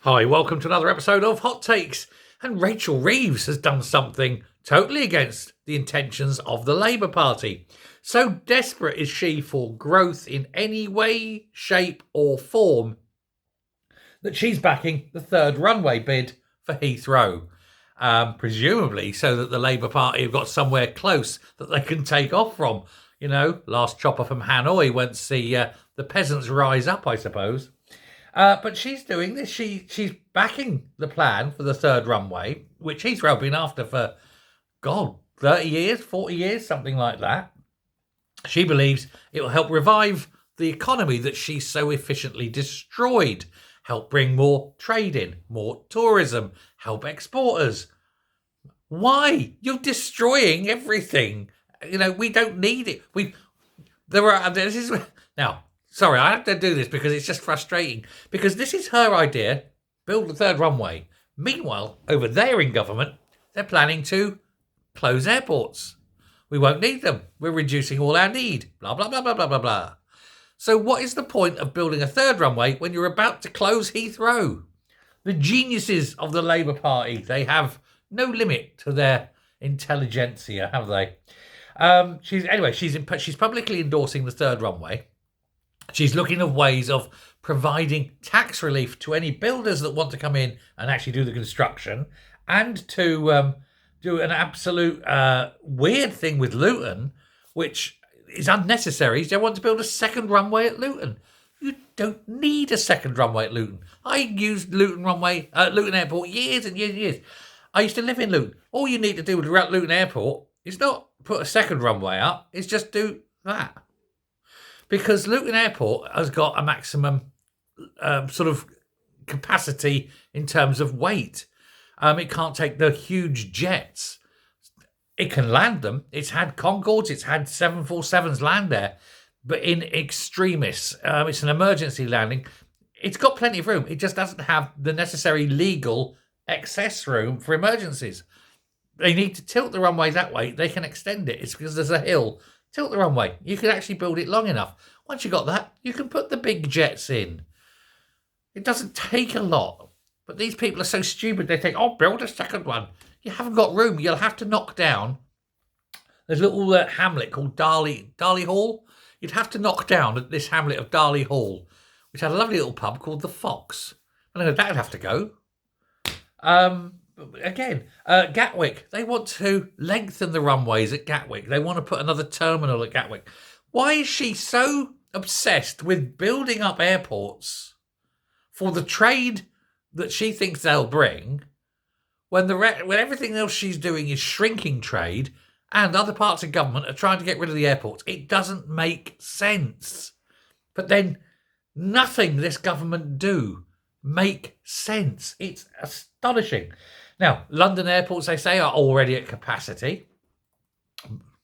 Hi, welcome to another episode of Hot Takes. And Rachel Reeves has done something totally against the intentions of the Labour Party. So desperate is she for growth in any way, shape, or form that she's backing the third runway bid for Heathrow. Presumably so that the Labour Party have got somewhere close that they can take off from. You know, last chopper from Hanoi went to see the peasants rise up, I suppose. But she's doing this. She's backing the plan for the third runway, which Heathrow been after for, God, 30 years, 40 years, something like that. She believes it will help revive the economy that she's so efficiently destroyed, help bring more trade in, more tourism, help exporters. Why? You're destroying everything. You know, we don't need it. Now, sorry, I have to do this because it's just frustrating. Because this is her idea, build the third runway. Meanwhile, over there in government, they're planning to close airports. We won't need them. We're reducing all our need. Blah, blah, blah, blah, blah, blah, blah. So what is the point of building a third runway when you're about to close Heathrow? The geniuses of the Labour Party, they have no limit to their intelligentsia, have they? She's publicly endorsing the third runway. She's looking at ways of providing tax relief to any builders that want to come in and actually do the construction, and to do an absolute weird thing with Luton, which is unnecessary. They want to build a second runway at Luton. You don't need a second runway at Luton. I used Luton Airport years and years and years. I used to live in Luton. All you need to do with Luton Airport is not put a second runway up, it's just do that. Because Luton Airport has got a maximum sort of capacity in terms of weight. It can't take the huge jets. It can land them. It's had Concords, it's had 747s land there, but in extremis, it's an emergency landing. It's got plenty of room. It just doesn't have the necessary legal excess room for emergencies. They need to tilt the runway that way. They can extend it. It's because there's a hill. Tilt the runway. You can actually build it long enough. Once you've got that, you can put the big jets in. It doesn't take a lot. But these people are so stupid, they think, oh, build a second one. You haven't got room. You'll have to knock down. There's a little hamlet called Darley Hall. You'd have to knock down at this hamlet of Darley Hall, which had a lovely little pub called The Fox. I know that'd have to go. Gatwick, they want to lengthen the runways at Gatwick. They want to put another terminal at Gatwick. Why is she so obsessed with building up airports for the trade that she thinks they'll bring when everything else she's doing is shrinking trade and other parts of government are trying to get rid of the airports? It doesn't make sense. But then nothing this government do make sense. It's astonishing. Now, London airports, they say, are already at capacity.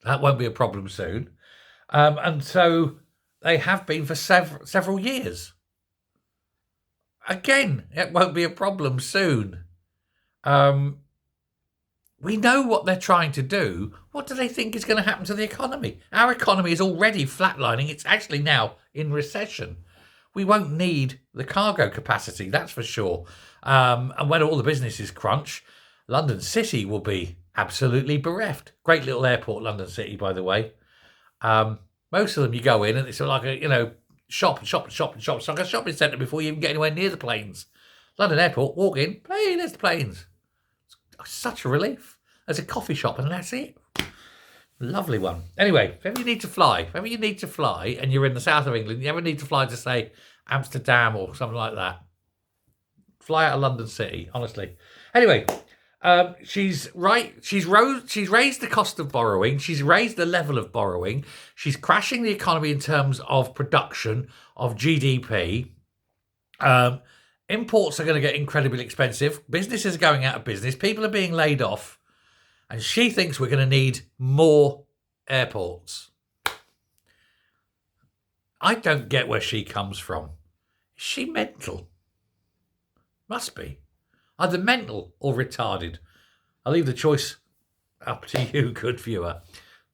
That won't be a problem soon. And so they have been for several years. Again, it won't be a problem soon. We know what they're trying to do. What do they think is going to happen to the economy? Our economy is already flatlining. It's actually now in recession. We won't need the cargo capacity, that's for sure. And when all the businesses crunch, London City will be absolutely bereft. Great little airport, London City, by the way. Most of them you go in and it's like a, shop. It's like a shopping centre before you even get anywhere near the planes. London Airport, walk in, plane, there's the planes. It's such a relief. There's a coffee shop and that's it. Lovely one. Anyway, if ever you need to fly and you're in the south of England, you ever need to fly to, say, Amsterdam or something like that, fly out of London City, honestly. Anyway, she's right. She's raised the cost of borrowing. She's raised the level of borrowing. She's crashing the economy in terms of production, of GDP. Imports are going to get incredibly expensive. Businesses are going out of business. People are being laid off. And she thinks we're going to need more airports. I don't get where she comes from. Is she mental? Must be. Either mental or retarded. I'll leave the choice up to you, good viewer.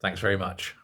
Thanks very much.